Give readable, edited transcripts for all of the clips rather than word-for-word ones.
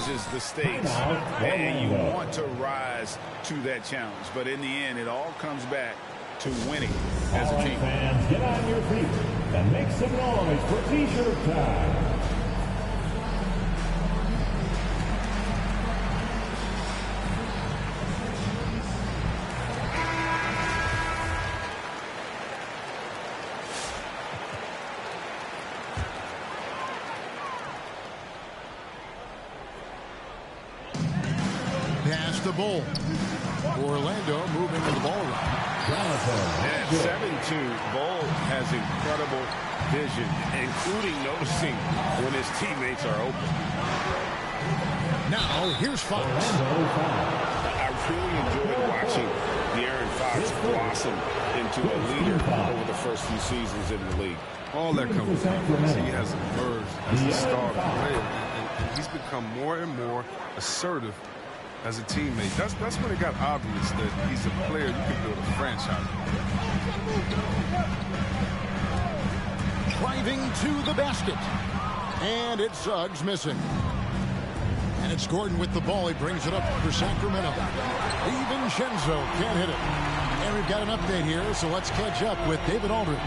changes the stakes, and you want to rise to that challenge. But in the end, it all comes back to winning as a team. Fans, get on your feet and make some noise for T-shirt time. Pass the ball. Orlando moving to the ball line. At 7-2, Bull has incredible vision, including noticing when his teammates are open. Now, here's Fox. I really enjoyed watching De'Aaron Fox blossom into a leader over the first few seasons in the league. All that comes from confidence. He has emerged as a star player, and he's become more and more assertive as a teammate. That's when it got obvious that he's a player you can build a franchise with. Driving to the basket. And it's Suggs missing. And it's Gordon with the ball. He brings it up for Sacramento. DiVincenzo can't hit it. And we've got an update here, so let's catch up with David Aldridge.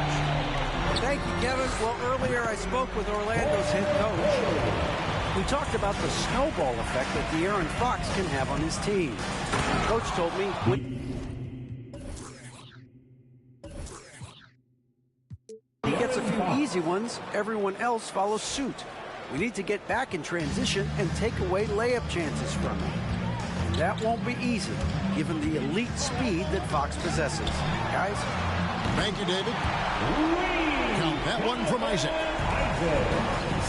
Thank you, Kevin. Well, earlier I spoke with Orlando's head coach. We talked about the snowball effect that De'Aaron Fox can have on his team. Coach told me when he gets a few easy ones, everyone else follows suit. We need to get back in transition and take away layup chances from him. And that won't be easy, given the elite speed that Fox possesses. Guys? Thank you, David. Count that one from Isaac.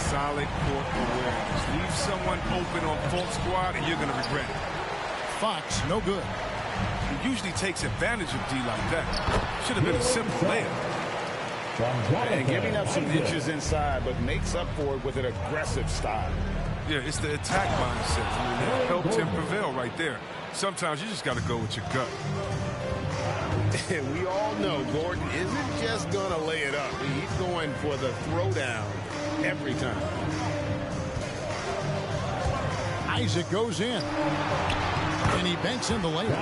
Solid court awareness. Leave someone open on full squad and you're going to regret it. Fox, no good. He usually takes advantage of D like that. Should have been a simple layup. And giving up some inches inside, but makes up for it with an aggressive style. Yeah, it's the attack mindset. I mean, that helped him prevail right there. Sometimes you just got to go with your gut. And we all know Gordon isn't just going to lay it up. He's going for the throwdown every time. Isaac goes in. And he banks in the layup.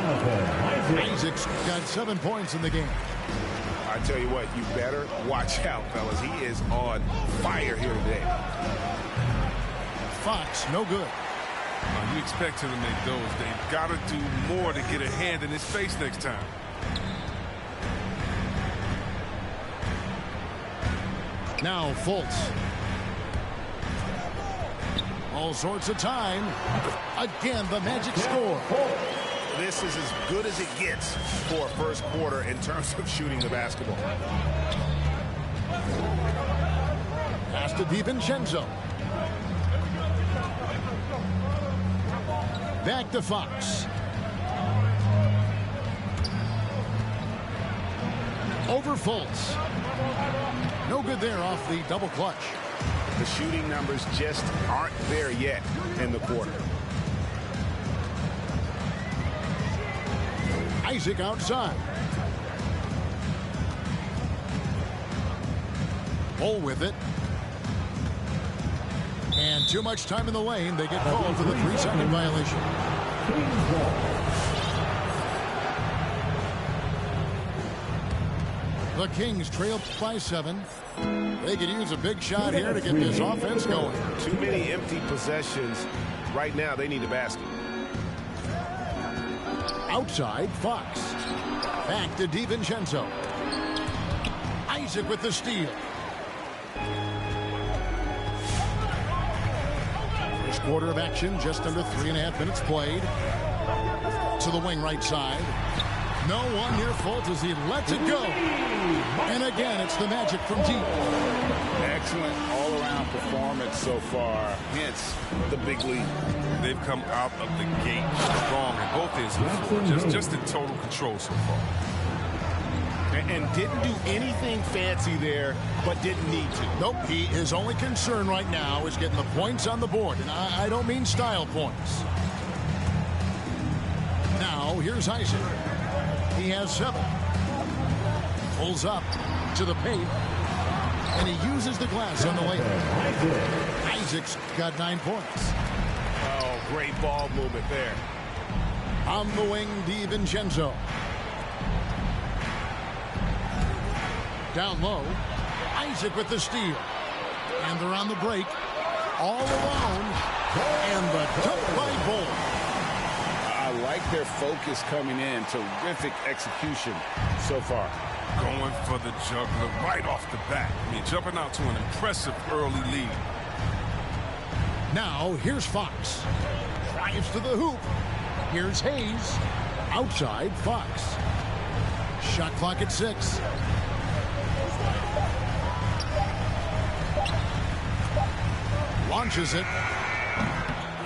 Isaac's got 7 points in the game. I tell you what, you better watch out, fellas. He is on fire here today. Fox, no good. You expect him to make those. They've got to do more to get a hand in his face next time. Now Fultz. All sorts of time. Again, the Magic score. This is as good as it gets for a first quarter in terms of shooting the basketball. Pass to DiVincenzo. Back to Fox. Over Fultz. No good there off the double clutch. The shooting numbers just aren't there yet in the quarter. Isaac outside. Bull with it. And too much time in the lane. They get called for the 3-second violation. The Kings trail by 7. They could use a big shot here to get this offense going. Too many empty possessions. Right now, they need a basket. Outside, Fox. Back to DiVincenzo. Isaac with the steal. First quarter of action, just under 3.5 minutes played. To the wing right side. No one near Fultz as he lets it go. And again, it's the Magic from deep. Excellent all-around performance so far. Hence the big lead. They've come out of the gate strong at both ends of the floor. Just in total control so far. And didn't do anything fancy there, but didn't need to. Nope, his only concern right now is getting the points on the board. And I don't mean style points. Now, here's Isaac. He has 7. Pulls up to the paint. And he uses the glass on the layup. Isaac's got 9 points. Oh, Great ball movement there. On the wing, DiVincenzo. Down low, Isaac with the steal. And they're on the break. All alone. And the dunk by Bull. I like their focus coming in. Terrific execution so far. Going for the juggler right off the bat. I mean, jumping out to an impressive early lead. Now, here's Fox. Drives to the hoop. Here's Hayes. Outside, Fox. Shot clock at 6. Launches it.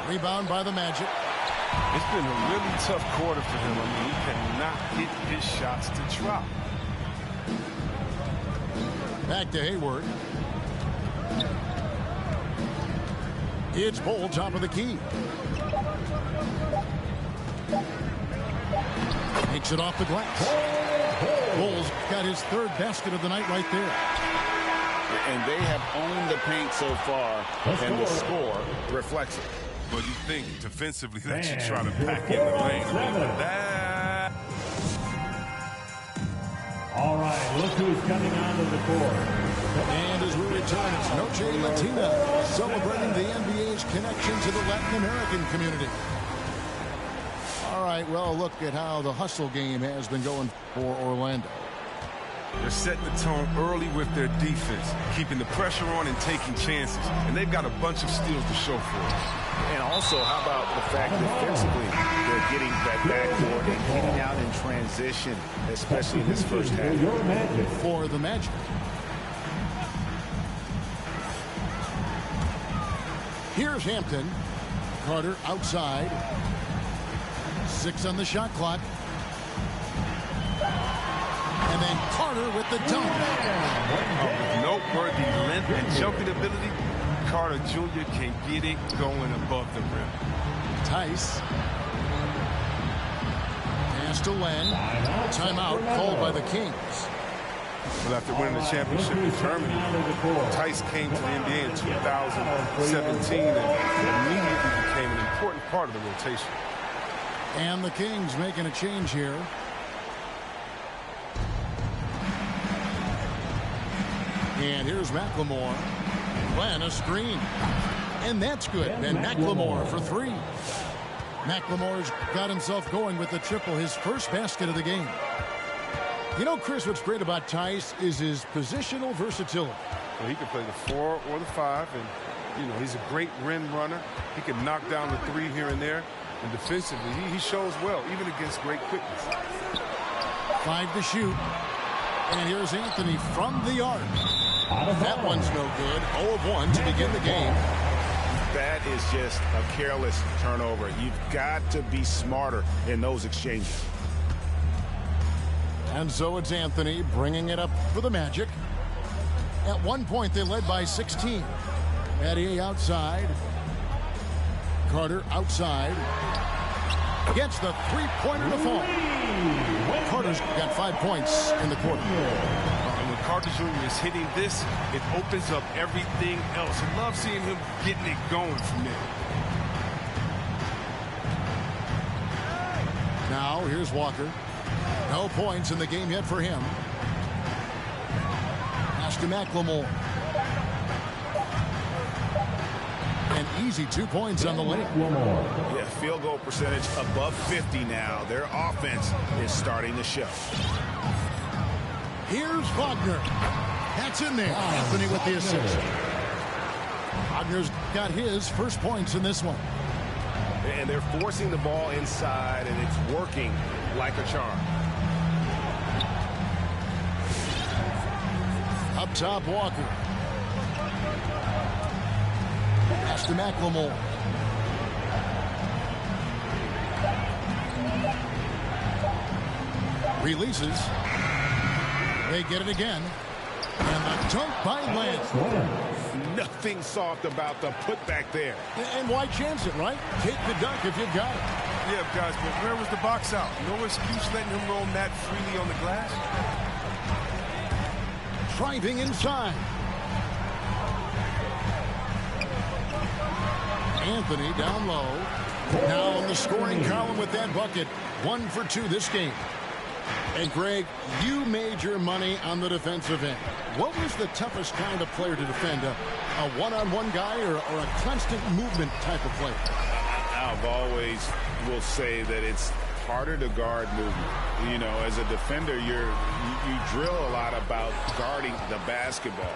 Rebound by the Magic. It's been a really tough quarter for him. I mean, he cannot hit his shots to drop. Back to Hayward. It's Bull, top of the key. Takes it off the glass. Bull's got his third basket of the night right there. And they have owned the paint so far, and the score reflects it. But you think defensively that you try to pack in the lane. I mean, but that... All right, look who's coming onto the court. And as we return, it's Noche Latina, celebrating the NBA's connection to the Latin American community. All right, well, look at how the hustle game has been going for Orlando. They're setting the tone early with their defense, keeping the pressure on and taking chances. And they've got a bunch of steals to show for it. And also, how about the fact defensively, they're getting that backcourt and getting out in transition, especially in this first half. For the Magic. Here's Hampton. Carter outside. 6 on the shot clock. And then Carter with the dunk. With noteworthy length and jumping ability, Carter Jr. can get it going above the rim. Tice. Pass to Len. Timeout called by the Kings. Well, after winning the championship in Germany, Tice came to the NBA in 2017 and immediately became an important part of the rotation. And the Kings making a change here. And here's McLemore. Len, a screen. And that's good. And McLemore for 3. McLemore's got himself going with the triple, his first basket of the game. You know, Chris, what's great about Tice is his positional versatility. Well, he can play the 4 or the 5, and, you know, he's a great rim runner. He can knock down the 3 here and there. And defensively, he shows well, even against great quickness. 5 to shoot. And here's Anthony from the arc. That one's no good. 0 of 1 to begin the game. That is just a careless turnover. You've got to be smarter in those exchanges. And so it's Anthony bringing it up for the Magic. At one point, they led by 16. Mathieu outside. Carter outside. Gets the three-pointer to fall. Carter's got 5 points in the quarter. And when Carter Jr. is hitting this, it opens up everything else. I love seeing him getting it going from there. Now, here's Walker. No points in the game yet for him. Pass to McLemore. An easy 2 points on the lane. Yeah, field goal percentage above 50 now. Their offense is starting to show. Here's Wagner. That's in there. Anthony with the assist. Wagner's got his first points in this one. And they're forcing the ball inside, and it's working like a charm. Up top, Walker. Pass to McLemore. Releases. They get it again. And the dunk by Lance. Nothing soft about the putback there. And why chance it, right? Take the dunk if you've got it. Yeah, guys, but where was the box out? No excuse letting him roll that freely on the glass. Driving inside. Anthony down low. Now in the scoring column with that bucket. 1 for 2 this game. And Greg, you made your money on the defensive end. What was the toughest kind of player to defend? A one-on-one guy or a constant movement type of player? I've always will say that it's harder to guard movement. You know, as a defender, you drill a lot about guarding the basketball.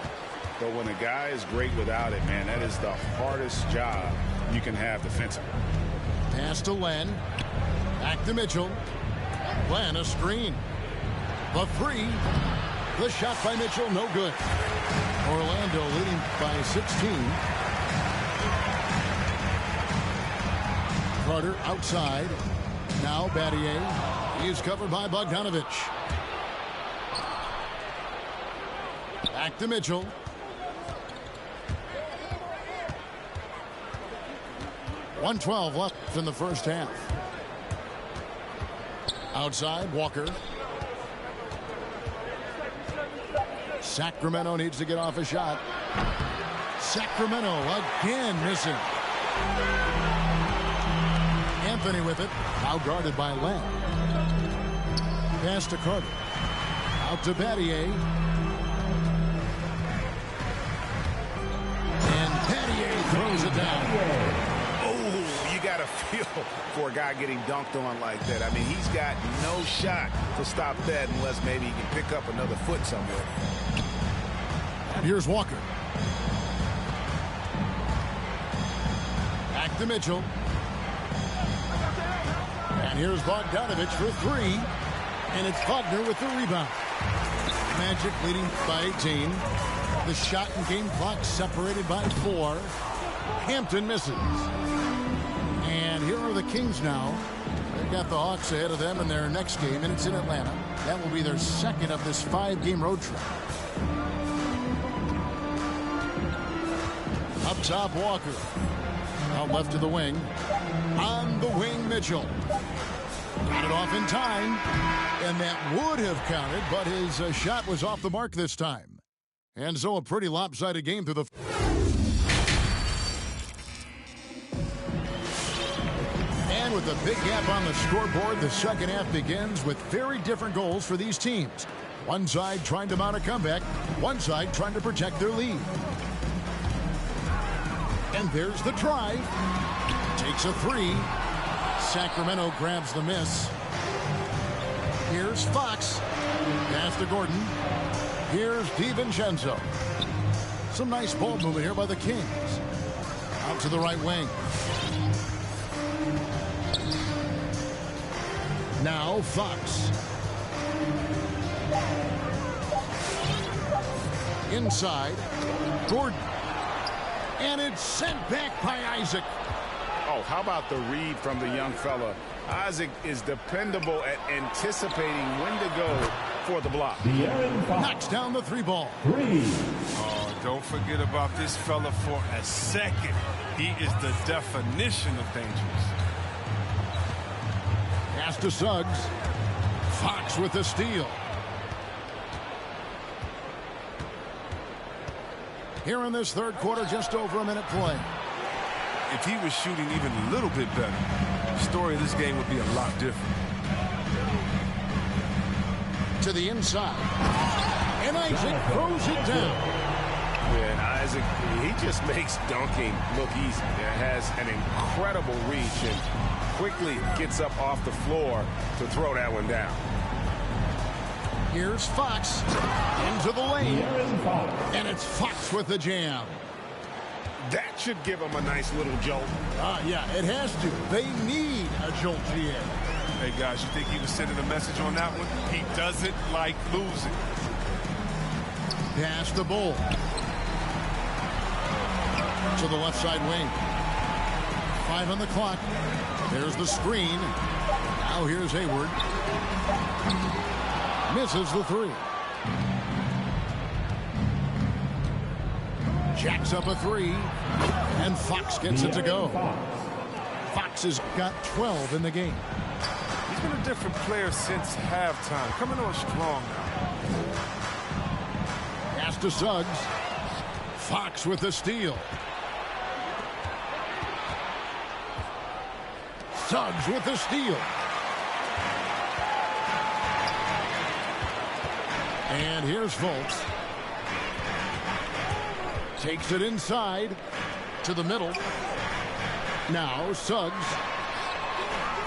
But when a guy is great without it, man, that is the hardest job you can have defensively. Pass to Len. Back to Mitchell. Len, a screen. The three. The shot by Mitchell, no good. Orlando leading by 16. Carter outside. Now Battier. He is covered by Bogdanovich. Back to Mitchell. .112 left in the first half. Outside, Walker. Sacramento needs to get off a shot. Sacramento again missing. Anthony with it. Now guarded by Len. Pass to Carter. Out to Battier. And Battier throws it down. You got to feel for a guy getting dunked on like that. I mean, he's got no shot to stop that unless maybe he can pick up another foot somewhere. And here's Walker. Back to Mitchell. And here's Bogdanovich for three. And it's Wagner with the rebound. Magic leading by 18. The shot and game clock separated by 4. Hampton misses. And here are the Kings now. They've got the Hawks ahead of them in their next game, and it's in Atlanta. That will be their second of this 5-game road trip. Up top, Walker. Out left to the wing. On the wing, Mitchell. Got it off in time. And that would have counted, but his shot was off the mark this time. And so a pretty lopsided game through the... And with a big gap on the scoreboard, the second half begins with very different goals for these teams. One side trying to mount a comeback, one side trying to protect their lead. And there's the try. Takes a three. Sacramento grabs the miss. Here's Fox. Pass to Gordon. Here's DiVincenzo. Some nice ball movement here by the Kings. Out to the right wing. Now Fox. Inside. Gordon. And it's sent back by Isaac. Oh, how about the read from the young fella? Isaac is dependable at anticipating when to go for the block. Knocks down the three ball. Oh, don't forget about this fella for a second. He is the definition of dangerous. Pass to Suggs. Fox with the steal. Here in this third quarter, just over a minute play. If he was shooting even a little bit better, the story of this game would be a lot different. To the inside. And Isaac throws it down. Yeah, and Isaac, he just makes dunking look easy. It has an incredible reach and quickly gets up off the floor to throw that one down. Here's Fox into the lane. And it's Fox with the jam. That should give him a nice little jolt. Yeah, it has to. They need a jolt here. Hey, guys, you think he was sending a message on that one? He doesn't like losing. Pass the Bull. To the left side wing. 5 on the clock. There's the screen. Now here's Hayward. Misses the three. Jacks up a three. And Fox gets it to go. Fox has got 12 in the game. He's been a different player since halftime. Coming on strong now. Pass to Suggs. Fox with the steal. Suggs with the steal. And here's Fultz. Takes it inside to the middle. Now Suggs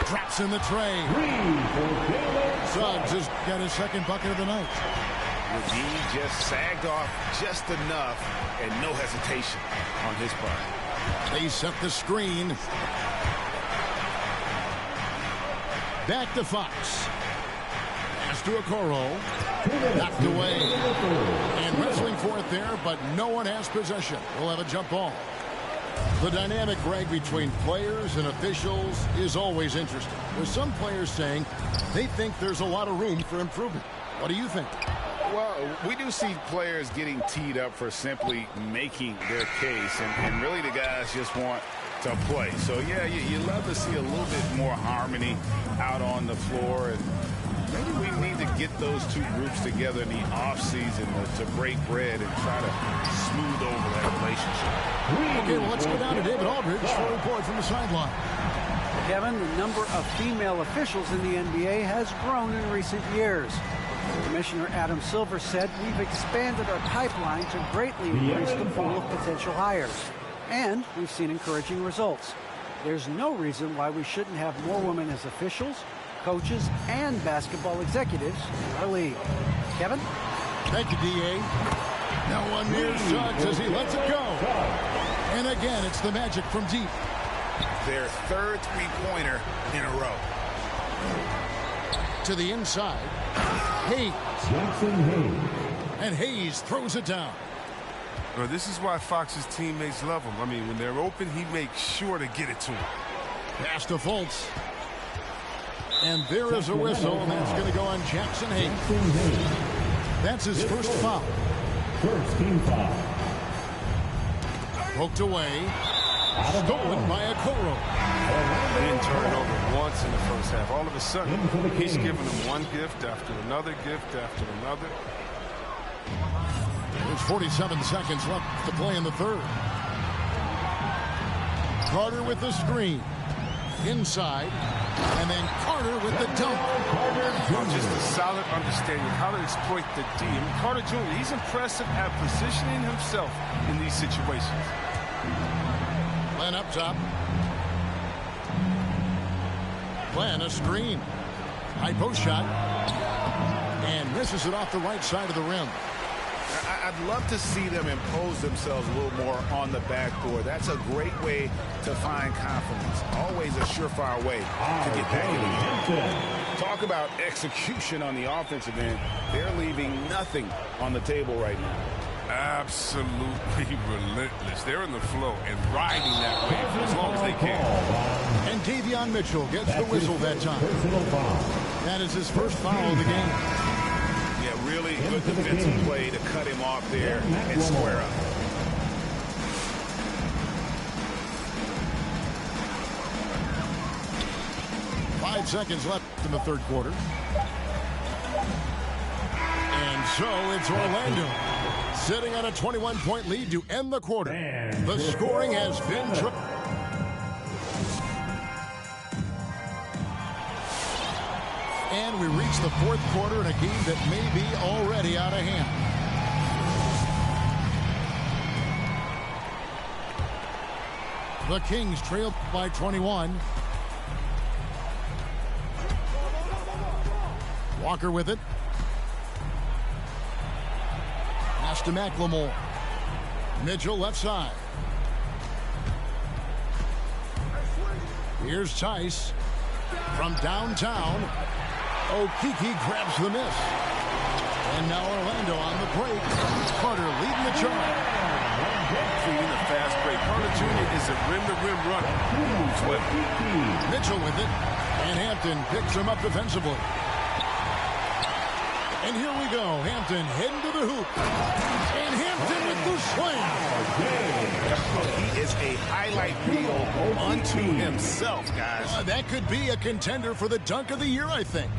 drops in the tray. Suggs has got his second bucket of the night. McGee just sagged off just enough and no hesitation on his part. They set the screen. Back to Fox. Pass to Okoro. Knocked away. And wrestling for it there, but no one has possession. We'll have a jump ball. The dynamic, Greg, between players and officials is always interesting. There's some players saying they think there's a lot of room for improvement. What do you think? Well, we do see players getting teed up for simply making their case, and really the guys just want to play. So, yeah, you love to see a little bit more harmony out on the floor, and maybe we need to get those two groups together in the offseason to break bread and try to smooth over that relationship. Okay, well, let's go down to David Aldridge for a report from the sideline. Kevin, the number of female officials in the NBA has grown in recent years. Commissioner Adam Silver said we've expanded our pipeline to greatly increase the pool of potential hires. And we've seen encouraging results. There's no reason why we shouldn't have more women as officials, coaches, and basketball executives in our league. Kevin? Thank you, D.A. Now one near Suggs as he lets it go. And again, it's the Magic from deep. Their third three-pointer in a row. To the inside. Hayes. And Hayes throws it down. Well, this is why Fox's teammates love him. I mean, when they're open, he makes sure to get it to him. Pass to Fultz. And there is a whistle, and that's going to go on Jackson Hayes. That's his first foul. First team foul. Poked away. Stolen by Okoro. Didn't turn it over once in the first half. All of a sudden, he's giving them one gift after another gift after another. There's 47 seconds left to play in the third. Carter with the screen. Inside. And then Carter with the dunk. Just a solid understanding of how to exploit the D. I mean, Carter Jr., he's impressive at positioning himself in these situations. Glenn up top. Glenn a screen. High post shot. And misses it off the right side of the rim. I'd love to see them impose themselves a little more on the backboard. That's a great way to find confidence. Always a surefire way to get back in the game. Talk about execution on the offensive end. They're leaving nothing on the table right now. Absolutely relentless. They're in the flow and riding that wave for as long as they can. And Davion Mitchell gets the whistle that time. That is his first foul of the game. Yeah, really good defensive play to cut him off there and square up. Five seconds left in the third quarter. And so it's Orlando sitting on a 21-point lead to end the quarter. The scoring has been and we reach the fourth quarter in a game that may be already out of hand. The Kings trail by 21. Walker with it. Pass to McLemore. Mitchell left side. Here's Tice from downtown. Okeke grabs the miss. And now Orlando on the break. Carter leading the charge. Feeding the fast break. Carter Jr. is a rim-to-rim runner. He moves well. Mitchell with it. And Hampton picks him up defensively. And here we go. Hampton heading to the hoop. And Hampton with the slam. He is a highlight reel unto himself, guys. That could be a contender for the dunk of the year, I think.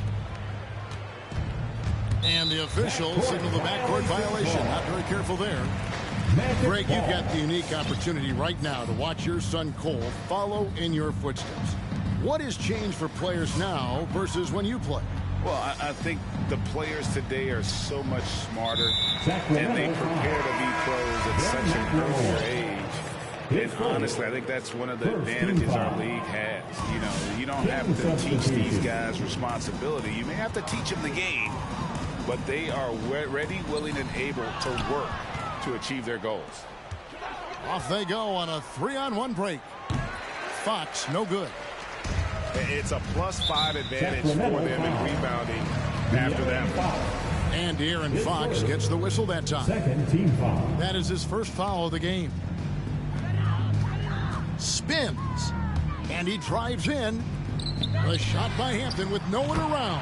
And the official signaled the backcourt violation. Not very careful there. Greg, you've got the unique opportunity right now to watch your son Cole follow in your footsteps. What has changed for players now versus when you played? Well, I think the players today are so much smarter, and they prepare to be pros at such an earlier age. And honestly, I think that's one of the advantages our league has. You know, you don't have to teach these guys responsibility. You may have to teach them the game, but they are ready, willing, and able to work to achieve their goals. Off they go on a 3-on-1 break. Fox, no good. It's a +5 advantage for them in rebounding after that one. And Aaron Fox gets the whistle that time. Second team foul. That is his first foul of the game. Spins. And he drives in. The shot by Hampton with no one around.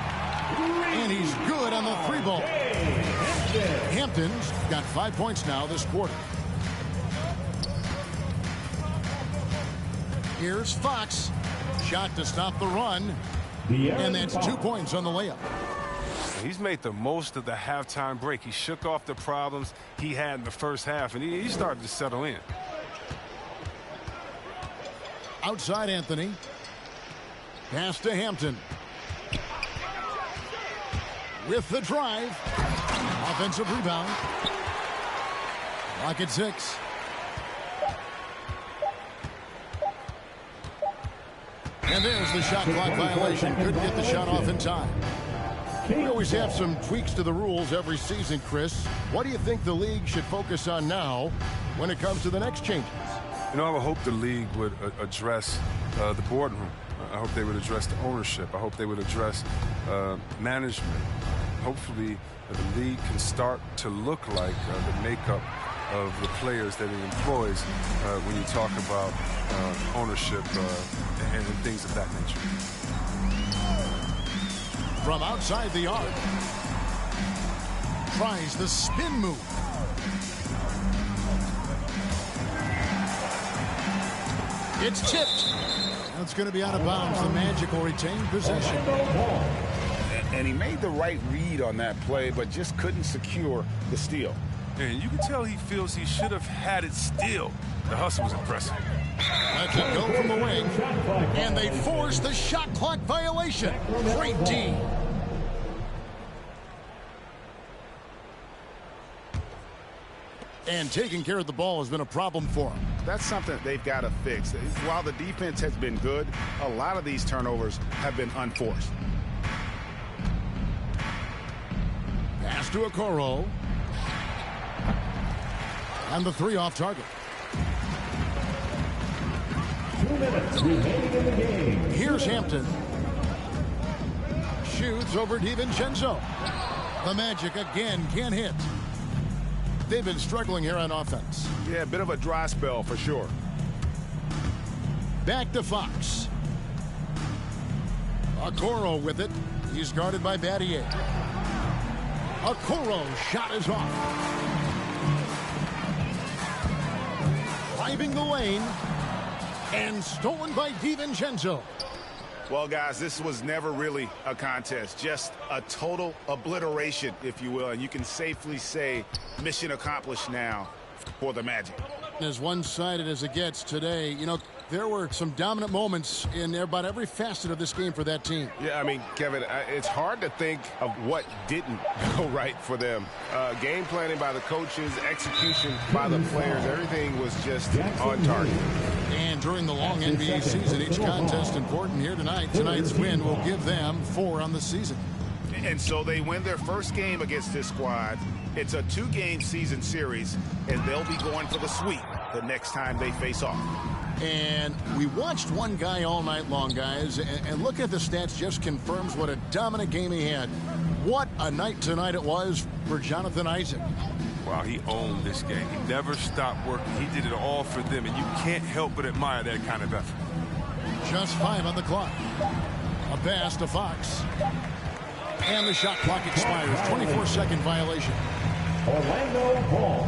And he's good on the 3-ball. Hampton's got 5 points now this quarter. Here's Fox. Shot to stop the run. And that's 2 points on the layup. He's made the most of the halftime break. He shook off the problems he had in the first half, and he started to settle in. Outside Anthony. Pass to Hampton. With the drive. Offensive rebound. Lock at 6. And there's the shot clock violation. Couldn't get the shot off in time. We always have some tweaks to the rules every season, Chris. What do you think the league should focus on now when it comes to the next changes? You know, I would hope the league would address the boardroom. I hope they would address the ownership. I hope they would address management. Hopefully, the league can start to look like the makeup of the players that it employs when you talk about ownership and things of that nature. From outside the arc. Tries the spin move. It's tipped. That's going to be out of bounds. The Magic will retain possession. And he made the right read on that play, but just couldn't secure the steal. And you can tell he feels he should have had it still. The hustle was impressive. That's a go from the wing. And they force the shot clock violation. Great D. And taking care of the ball has been a problem for them. That's something they've got to fix. While the defense has been good, a lot of these turnovers have been unforced. Pass to Okoro. And the 3 off target. 2 minutes remaining in the game. Here's Hampton. Shoots over DiVincenzo. The Magic again can't hit. They've been struggling here on offense. Yeah, a bit of a dry spell for sure. Back to Fox. Okoro with it. He's guarded by Battier. Okoro shot is off. Driving the lane. And stolen by DiVincenzo. Well, guys, this was never really a contest. Just a total obliteration, if you will. And you can safely say mission accomplished now for the Magic. As one-sided as it gets today, you know, there were some dominant moments in about every facet of this game for that team. Yeah, I mean, Kevin, it's hard to think of what didn't go right for them. Game planning by the coaches, execution by the players, everything was just on target. And during the long NBA season, each contest important here tonight. Tonight's win will give them 4 on the season. And so they win their first game against this squad. It's a 2-game season series, and they'll be going for the sweep the next time they face off. And we watched one guy all night long, guys, and look at the stats just confirms what a dominant game he had. What a night tonight it was for Jonathan Isaac. Wow, he owned this game. He never stopped working. He did it all for them, and you can't help but admire that kind of effort. Just 5 on the clock. A pass to Fox. And the shot clock expires. 24-second violation. Orlando ball.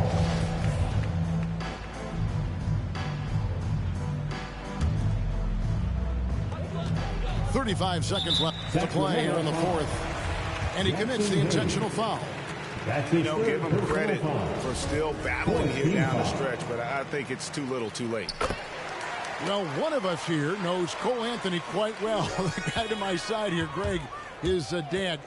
35 seconds left to play here in the 4th. And he commits the intentional foul. You know, give him credit for still battling here down the stretch, but I think it's too little too late. Well, one of us here knows Cole Anthony quite well. The guy to my side here, Greg, his dad.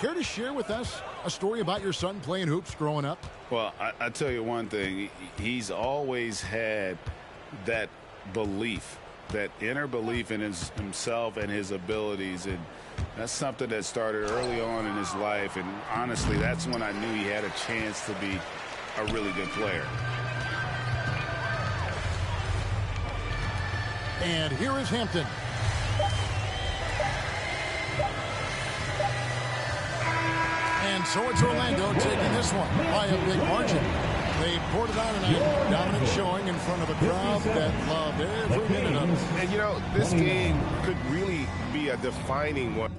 Care to share with us a story about your son playing hoops growing up? Well, I tell you one thing. He's always had that belief, that inner belief in himself and his abilities. And that's something that started early on in his life. And honestly, that's when I knew he had a chance to be a really good player. And here is Hampton. And so it's Orlando taking this one by a big margin. They poured it on tonight. Dominant showing in front of a crowd that loved every minute of it. And, you know, this game could really be a defining one.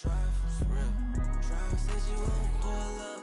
Drive, for real. Drive, said you won't pull up,